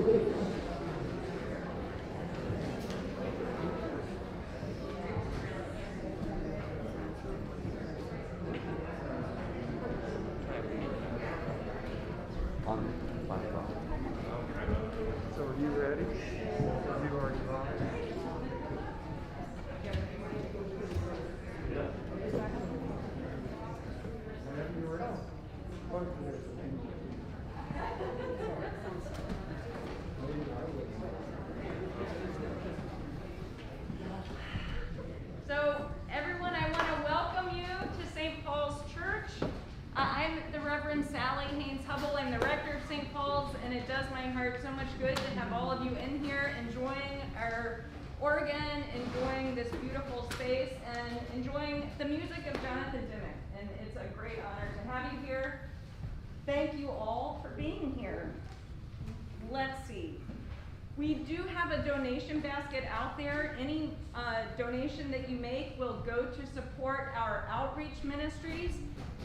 So are you ready? Are you already live? So, everyone, I want to welcome you to St. Paul's Church. I'm the Reverend Sally Haynes-Hubble. I'm the rector of St. Paul's, and it does my heart so much good to have all of you in here enjoying our organ, enjoying this beautiful space, and enjoying the music of Jonathan Dimmock. And it's a great honor to have you here. Thank you all for being here. Let's see. We do have a donation basket out there. Any donation that you make will go to support our outreach ministries.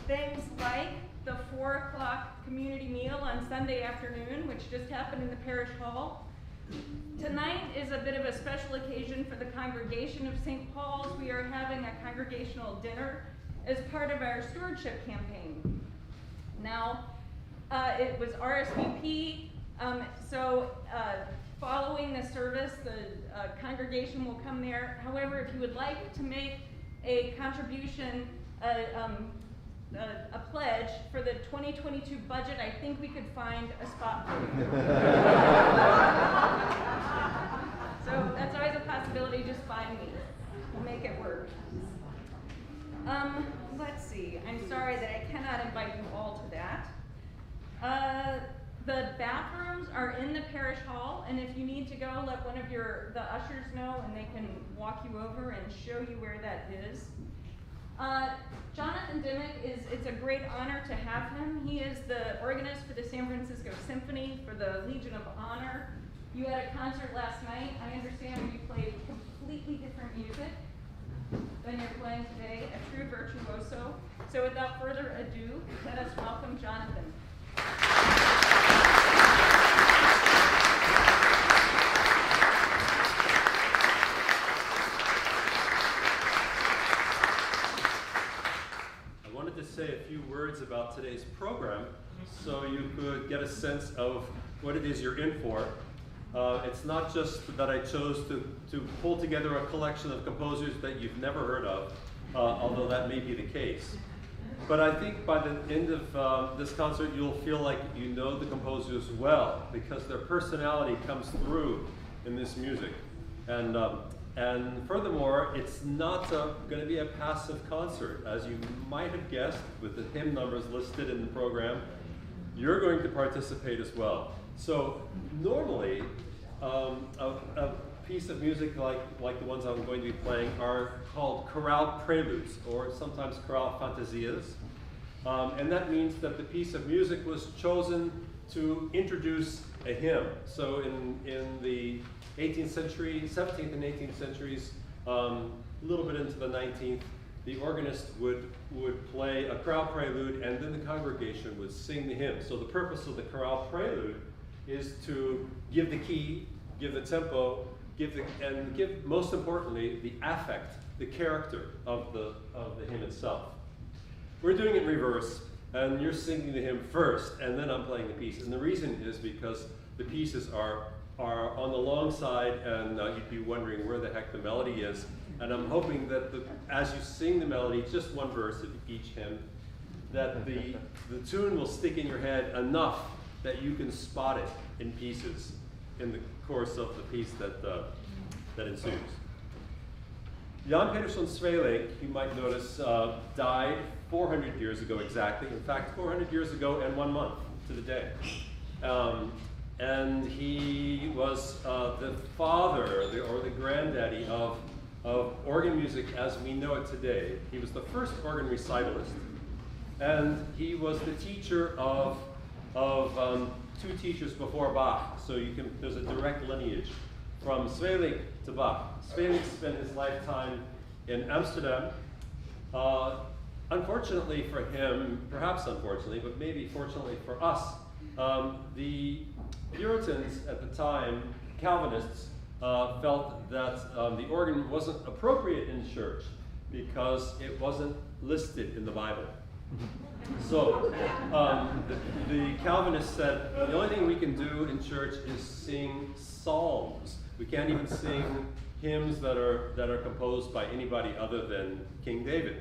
Things like the 4 o'clock community meal on Sunday afternoon, which just happened in the parish hall. Tonight is a bit of a special occasion for the congregation of St. Paul's. We are having a congregational dinner as part of our stewardship campaign. Now, it was RSVP, so following the service, the congregation will come there. However, if you would like to make a contribution, a pledge for the 2022 budget, I think we could find a spot for you. So that's always a possibility. Just find me. We'll make it work. Let's see. I'm sorry that I cannot invite you all to that. The bathrooms are in the parish hall, and if you need to go, let one of the ushers know, and they can walk you over and show you where that is. Jonathan Dimmock, it's a great honor to have him. He is the organist for the San Francisco Symphony for the Legion of Honor. You had a concert last night. I understand you played completely different music than you're playing today, a true virtuoso. So without further ado, let us welcome Jonathan. Say a few words about today's program so you could get a sense of what it is you're in for. It's not just that I chose to pull together a collection of composers that you've never heard of, although that may be the case. But I think by the end of this concert you'll feel like you know the composers well, because their personality comes through in this music. And furthermore, it's not going to be a passive concert. As you might have guessed with the hymn numbers listed in the program, you're going to participate as well. So normally, a piece of music like the ones I'm going to be playing are called chorale preludes, or sometimes chorale fantasias. And that means that the piece of music was chosen to introduce a hymn. So in the 18th century, 17th and 18th centuries, a little bit into the 19th, the organist would play a chorale prelude, and then the congregation would sing the hymn. So the purpose of the chorale prelude is to give the key, give the tempo, give most importantly the affect, the character of the hymn itself. We're doing it in reverse, and you're singing the hymn first, and then I'm playing the piece. And the reason is because the pieces are on the long side, and you'd be wondering where the heck the melody is. And I'm hoping that as you sing the melody, just one verse of each hymn, that the tune will stick in your head enough that you can spot it in pieces in the course of the piece that ensues. Jan Peterson Sveling, you might notice, died 400 years ago exactly. In fact, 400 years ago and 1 month to the day. And he was the father or the granddaddy of organ music as we know it today. He was the first organ recitalist, and he was the teacher of two teachers before Bach. So there's a direct lineage from Sveling to Bach. Sveling spent his lifetime in Amsterdam. Unfortunately for him, perhaps unfortunately, but maybe fortunately for us, the Puritans at the time, Calvinists, felt that the organ wasn't appropriate in church because it wasn't listed in the Bible. So the Calvinists said the only thing we can do in church is sing psalms. We can't even sing hymns that are composed by anybody other than King David.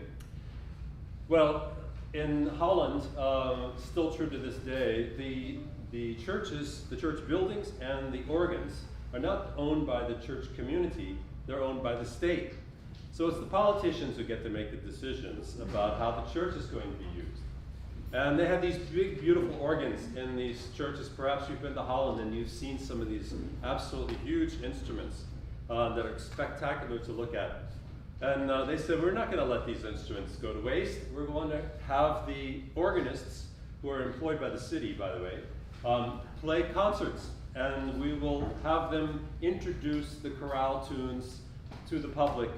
Well, in Holland, still true to this day, the churches, the church buildings and the organs are not owned by the church community, they're owned by the state. So it's the politicians who get to make the decisions about how the church is going to be used. And they have these big, beautiful organs in these churches. Perhaps you've been to Holland and you've seen some of these absolutely huge instruments that are spectacular to look at. And they said, we're not going to let these instruments go to waste. We're going to have the organists, who are employed by the city, by the way, play concerts. And we will have them introduce the chorale tunes to the public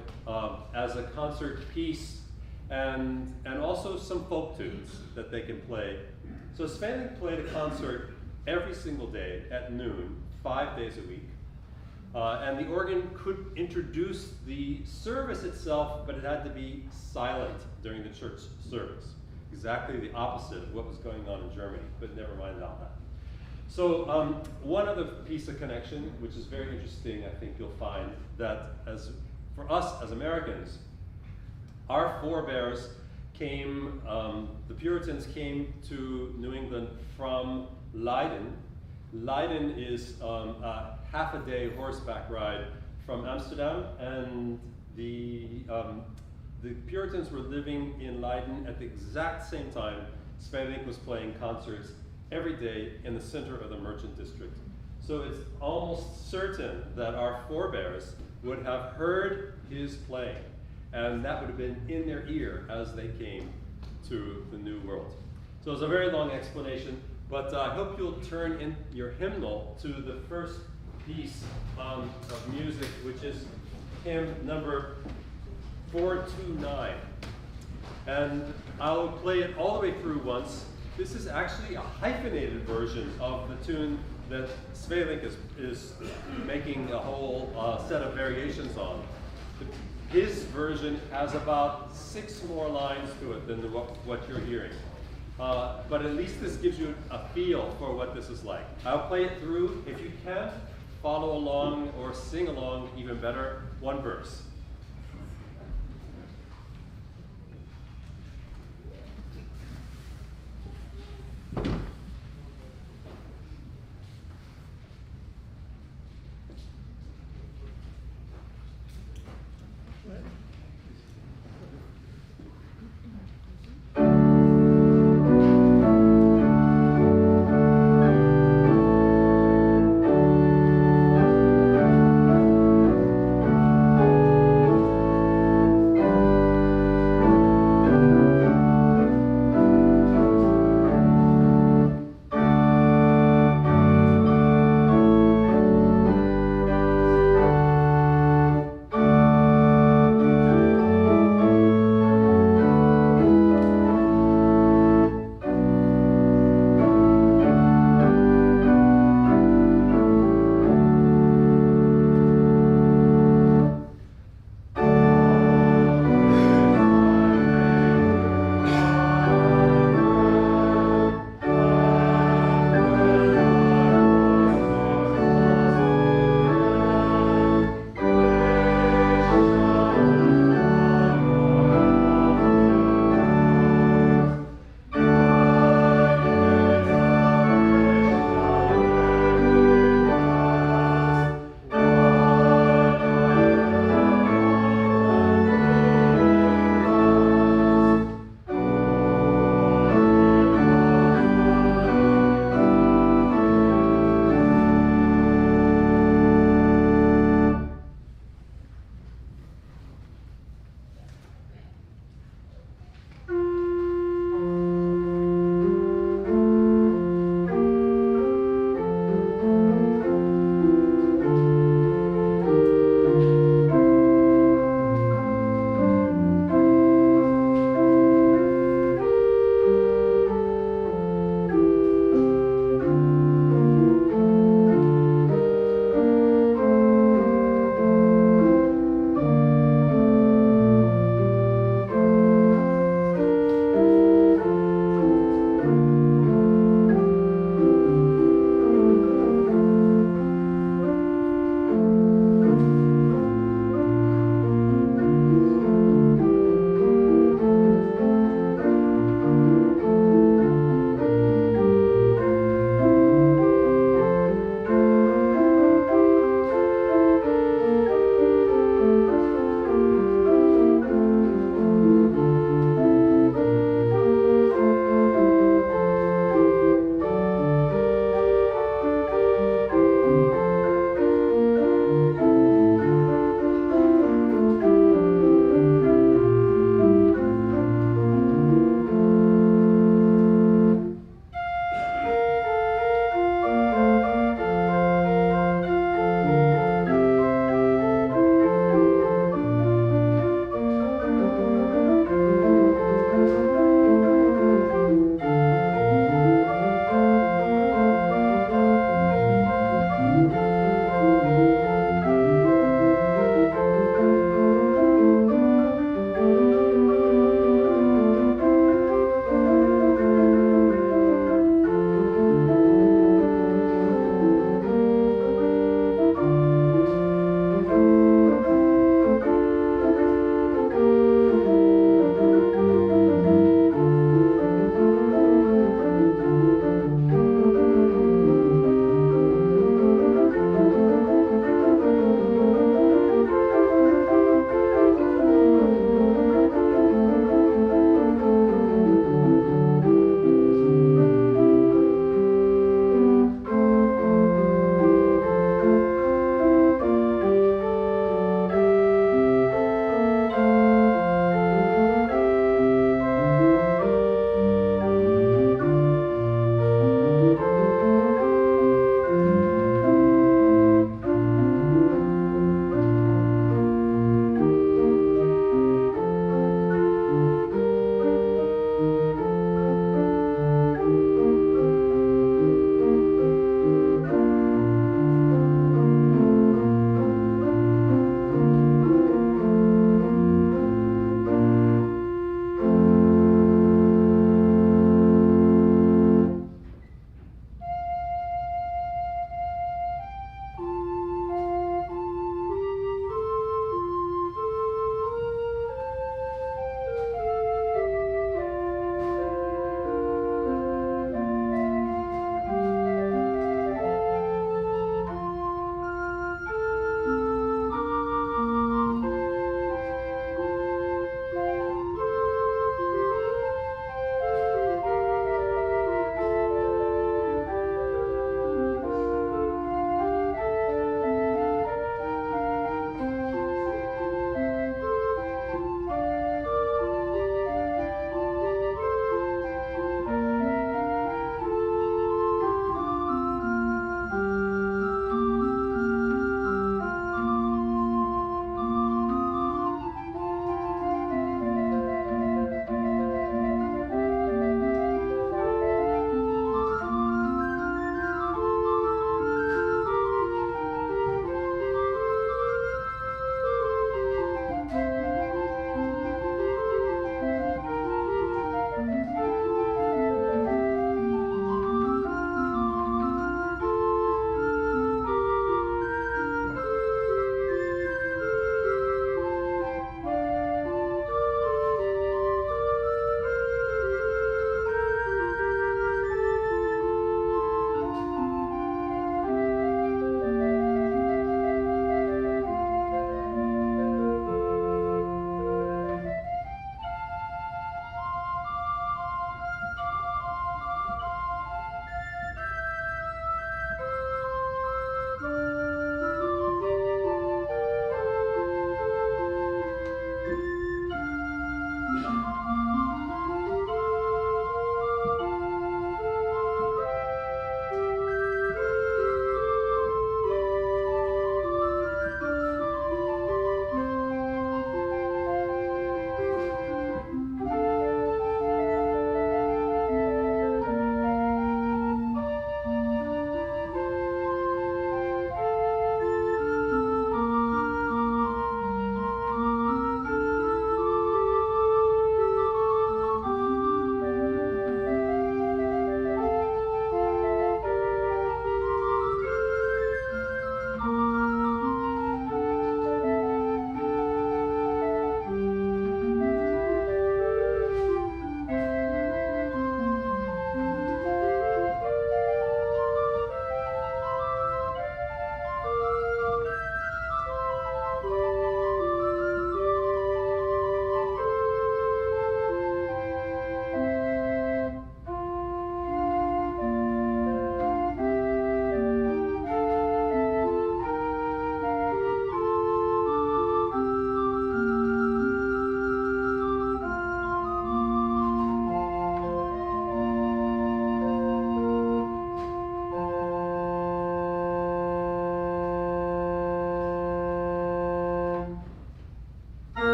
as a concert piece, and also some folk tunes that they can play. So Svanvik played a concert every single day at noon, 5 days a week. And the organ could introduce the service itself, but it had to be silent during the church service. Exactly the opposite of what was going on in Germany, but never mind all that. So one other piece of connection, which is very interesting, I think you'll find, that for us as Americans, our forebears came, the Puritans came to New England from Leiden. Leiden is a half-a-day horseback ride from Amsterdam, and the Puritans were living in Leiden at the exact same time Svanvik was playing concerts every day in the center of the merchant district. So it's almost certain that our forebears would have heard his playing, and that would have been in their ear as they came to the New World. So it's a very long explanation, but I hope you'll turn in your hymnal to the first piece of music, which is hymn number 429. And I'll play it all the way through once. This is actually a hyphenated version of the tune that Svanvik is making a whole set of variations on. His version has about 6 more lines to it than what you're hearing. But at least this gives you a feel for what this is like. I'll play it through. If you can, follow along or sing along, even better, one verse.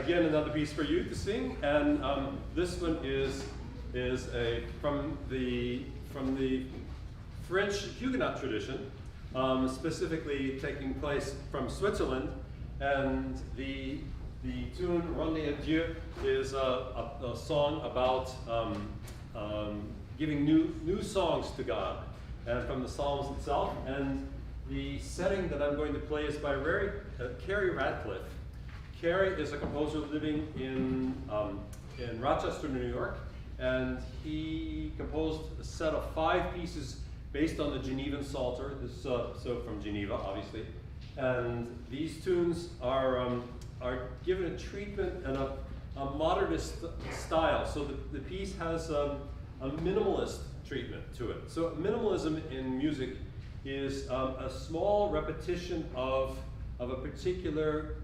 again, another piece for you to sing, and this one is from the French Huguenot tradition, specifically taking place from Switzerland, and the tune "Rendez à Dieu" is a song about giving new songs to God, and from the Psalms itself. And the setting that I'm going to play is by Carrie Radcliffe. Carrie is a composer living in Rochester, New York, and he composed a set of 5 pieces based on the Genevan Psalter. This so from Geneva, obviously. And these tunes are given a treatment and a modernist style. So the piece has a minimalist treatment to it. So minimalism in music is a small repetition of a particular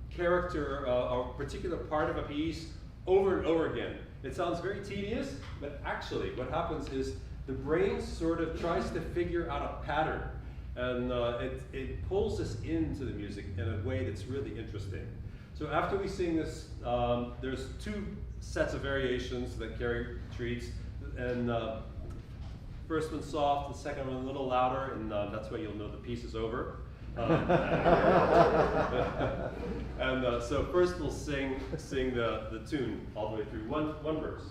character or particular part of a piece over and over again. It sounds very tedious, but actually what happens is the brain sort of tries to figure out a pattern, and it pulls us into the music in a way that's really interesting. So after we sing this, there's 2 sets of variations that Carrie treats, and first one soft, the second one a little louder, and that's why you'll know the piece is over. And so first we'll sing the tune all the way through, one verse.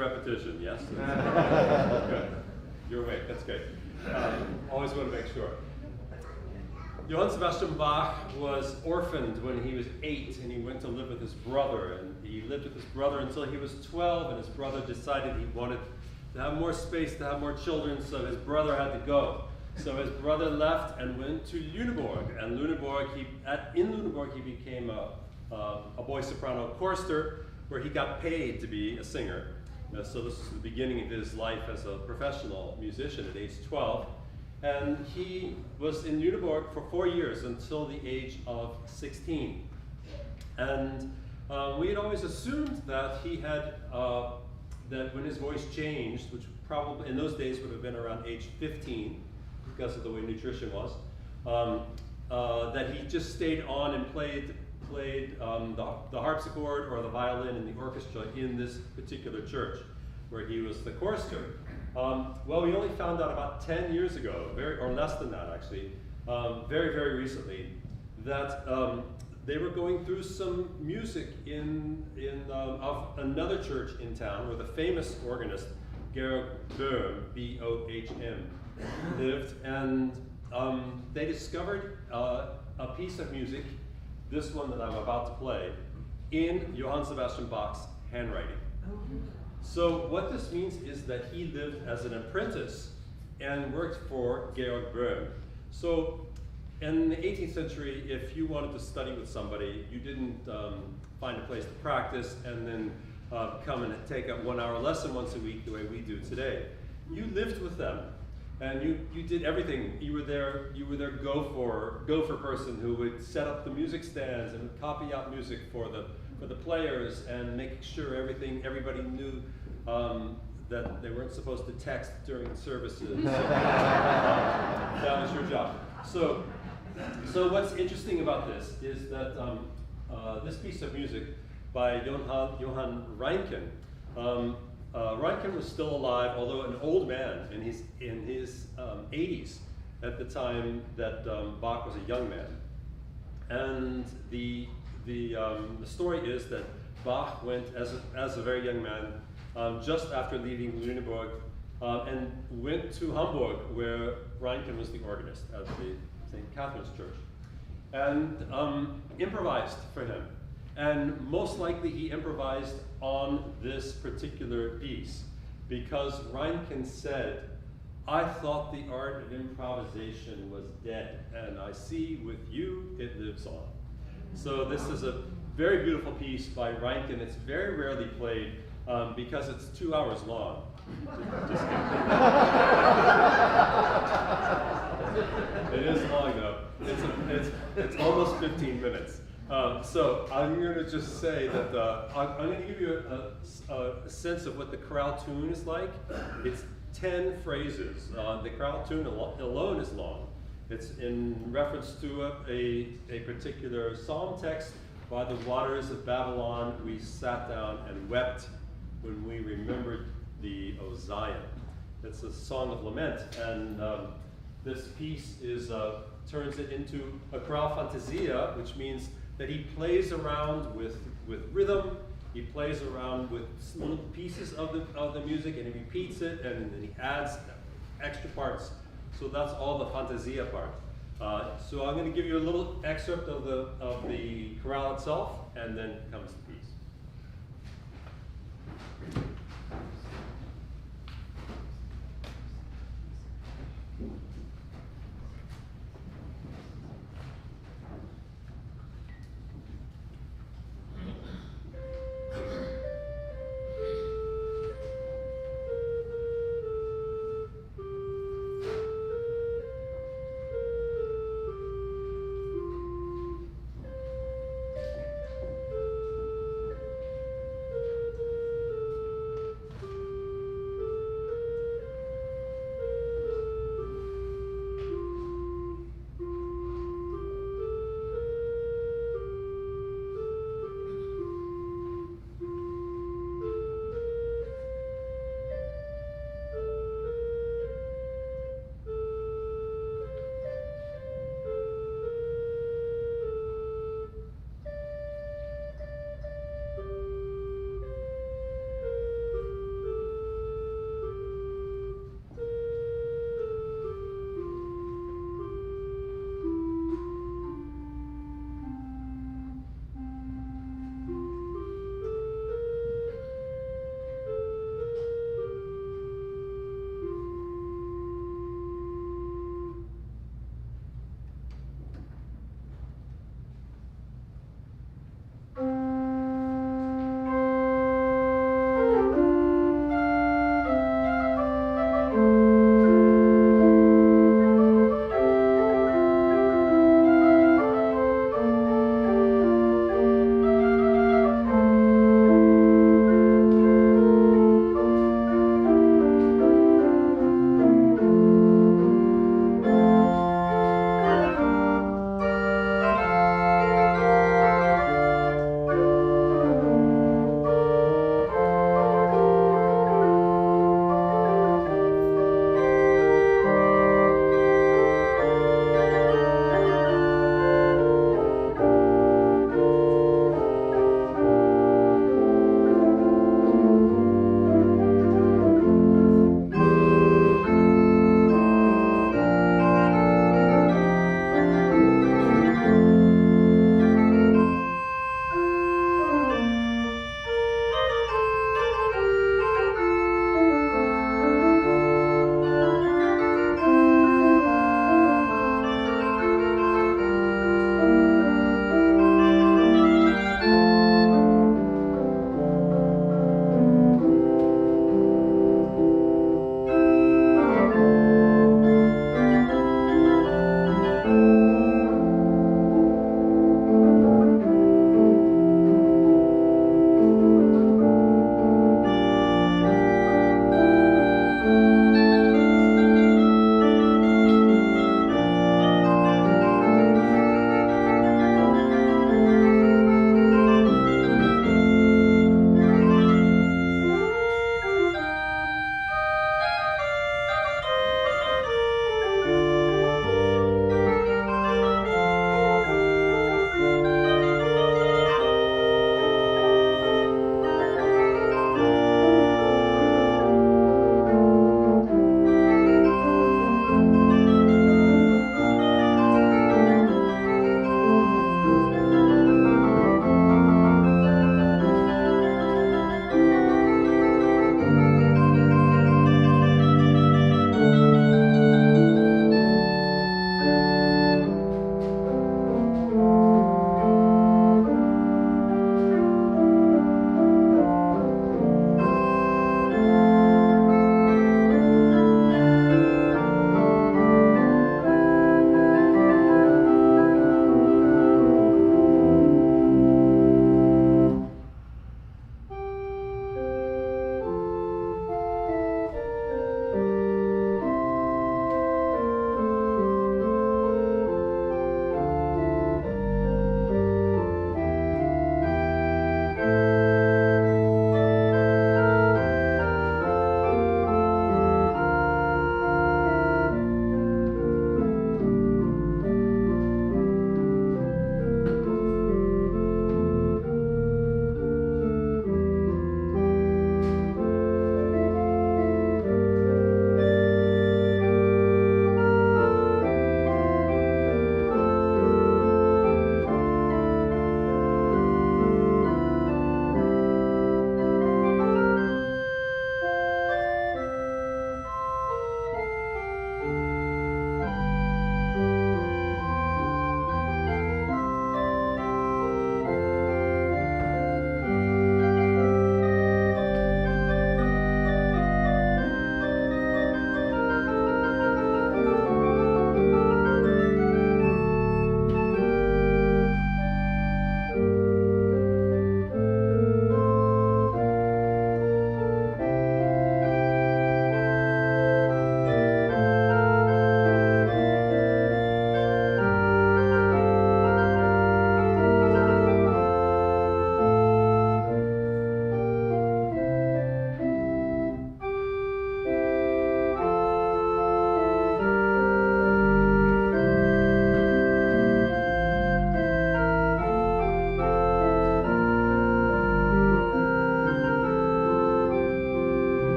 repetition, yes? Good. You're awake, that's good. Always want to make sure. Johann Sebastian Bach was orphaned when he was 8, and he went to live with his brother. And he lived with his brother until he was 12, and his brother decided he wanted to have more space, to have more children, so his brother had to go. So his brother left and went to Lüneburg, and in Lüneburg he became a boy soprano chorister, where he got paid to be a singer. So this is the beginning of his life as a professional musician at age 12. And he was in Lüneburg for 4 years until the age of 16. And we had always assumed that he had, that when his voice changed, which probably in those days would have been around age 15, because of the way nutrition was, that he just stayed on and played the harpsichord or the violin in the orchestra in this particular church, where he was the chorister. Well, we only found out about 10 years ago, or less than that actually, very, very recently, that they were going through some music of another church in town where the famous organist, Georg Böhm, B-O-H-M, lived, and they discovered a piece of music, this one that I'm about to play, in Johann Sebastian Bach's handwriting. So what this means is that he lived as an apprentice and worked for Georg Böhm. So in the 18th century, if you wanted to study with somebody, you didn't find a place to practice and then come and take a 1-hour lesson once a week the way we do today. You lived with them. And you did everything. You were their gopher person who would set up the music stands and would copy out music for the players and make sure everybody knew that they weren't supposed to text during services. That was your job. So what's interesting about this is that this piece of music by Johann Reinken. Reinken was still alive, although an old man in his 80s at the time that Bach was a young man. And the story is that Bach went as a very young man just after leaving Lüneburg and went to Hamburg, where Reinken was the organist at the St. Catherine's Church, and improvised for him. And most likely he improvised on this particular piece because Reinken said, "I thought the art of improvisation was dead, and I see with you it lives on." So this is a very beautiful piece by Reinken. It's very rarely played because it's 2 hours long. Just It is long though. It's almost 15 minutes. So I'm going to just say that I'm going to give you a sense of what the chorale tune is like. It's 10 phrases. The chorale tune alone is long. It's in reference to a particular psalm text. By the waters of Babylon, we sat down and wept when we remembered the O Zion. It's a song of lament, and this piece turns it into a chorale fantasia, which means that he plays around with rhythm. He plays around with little pieces of the music, and he repeats it, and then he adds extra parts. So that's all the fantasia part. So I'm going to give you a little excerpt of the chorale itself, and then comes the piece.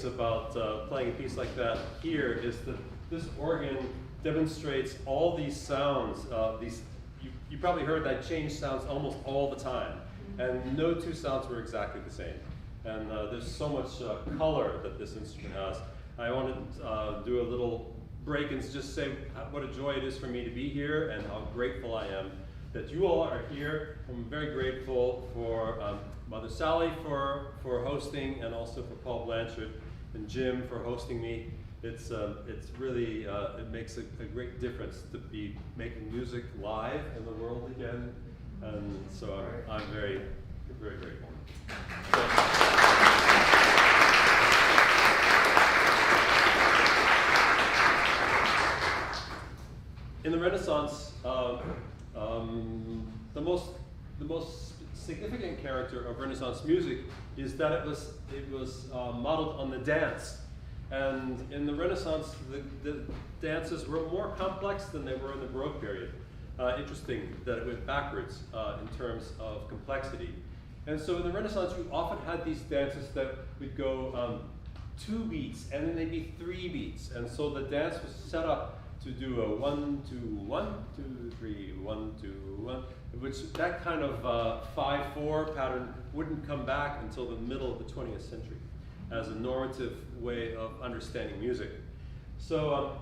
things about playing a piece like that here is that this organ demonstrates all these sounds. You probably heard that change sounds almost all the time, and no two sounds were exactly the same. And there's so much color that this instrument has. I want to do a little break and just say what a joy it is for me to be here and how grateful I am that you all are here. I'm very grateful for Mother Sally for hosting, and also for Paul Blanchard and Jim for hosting me. It's really, it makes a great difference to be making music live in the world again, and so I'm very, very grateful. In the Renaissance, the most significant character of Renaissance music is that it was modeled on the dance. And in the Renaissance, the dances were more complex than they were in the Baroque period. Interesting that it went backwards in terms of complexity. And so in the Renaissance, you often had these dances that would go 2 beats, and then they'd be 3 beats. And so the dance was set up to do a 1, 2, 1, 2, 3, 1, 2, 1, which that kind of 5/4 pattern wouldn't come back until the middle of the 20th century as a normative way of understanding music. So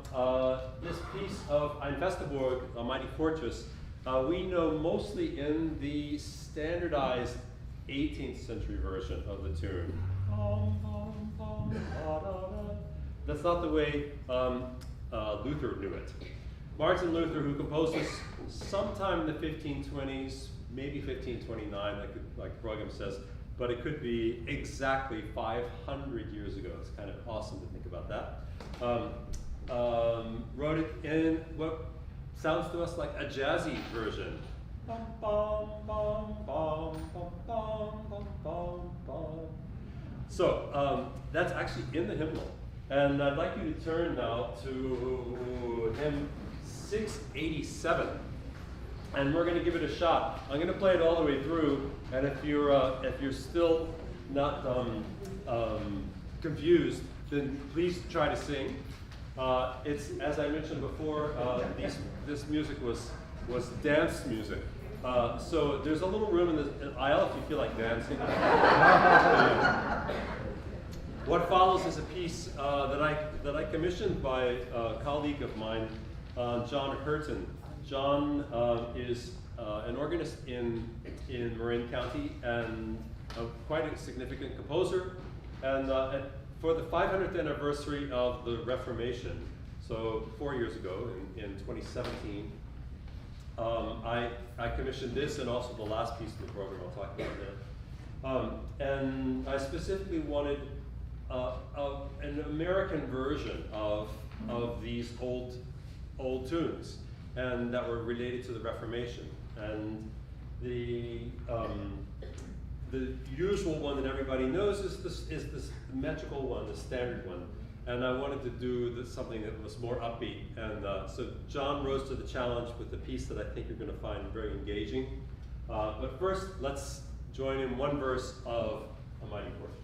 this piece of Ein Healdsburg, A Mighty Fortress, we know mostly in the standardized 18th century version of the tune. That's not the way Luther knew it. Martin Luther, who composed this sometime in the 1520s, maybe 1529, like Brougham says, but it could be exactly 500 years ago. It's kind of awesome to think about that. Wrote it in what sounds to us like a jazzy version. Bum, bum, bum, bum, bum, bum, bum, bum. So that's actually in the hymnal. And I'd like you to turn now to hymn 687. And we're going to give it a shot. I'm going to play it all the way through, and if you're still not confused, then please try to sing. It's, as I mentioned before, this music was dance music. So there's a little room in the aisle if you feel like dancing. What follows is a piece that I commissioned by a colleague of mine, John Hurton. John is an organist in Marin County and quite a significant composer. And for the 500th anniversary of the Reformation, so 4 years ago in 2017, I commissioned this and also the last piece of the program I'll talk about now. And I specifically wanted an American version of these old tunes, and that were related to the Reformation. And the usual one that everybody knows is this metrical one, the standard one. And I wanted to do something that was more upbeat. And so John rose to the challenge with a piece that I think you're going to find very engaging. But first, let's join in one verse of A Mighty Fortress.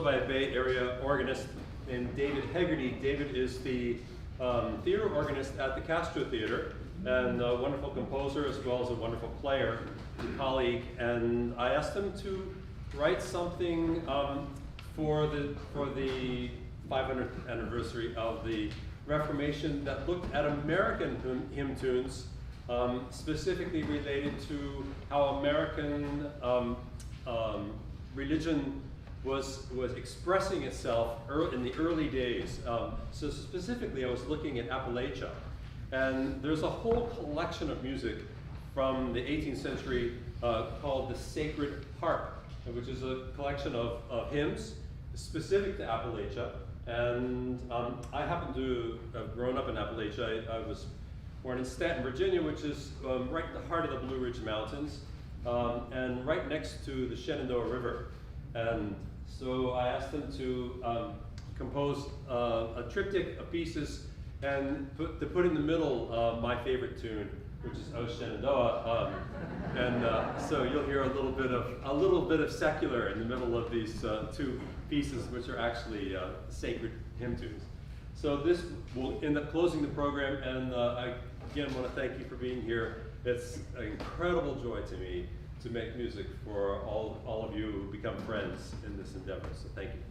composed by a Bay Area organist named David Hegarty. David is the theater organist at the Castro Theater, and a wonderful composer as well as a wonderful player, colleague. And I asked him to write something for the 500th anniversary of the Reformation that looked at American hymn tunes, specifically related to how American religion was expressing itself in the early days. So specifically, I was looking at Appalachia, and there's a whole collection of music from the 18th century called the Sacred Harp, which is a collection of hymns specific to Appalachia. And I happen to have grown up in Appalachia. I was born in Stanton, Virginia, which is right in the heart of the Blue Ridge Mountains, and right next to the Shenandoah River. And so I asked them to compose a triptych of pieces and put in the middle my favorite tune, which is O Shenandoah. So you'll hear a little bit of secular in the middle of these two pieces, which are actually sacred hymn tunes. So this will end up closing the program, and I again want to thank you for being here. It's an incredible joy to me to make music for all of you who become friends in this endeavor. So thank you.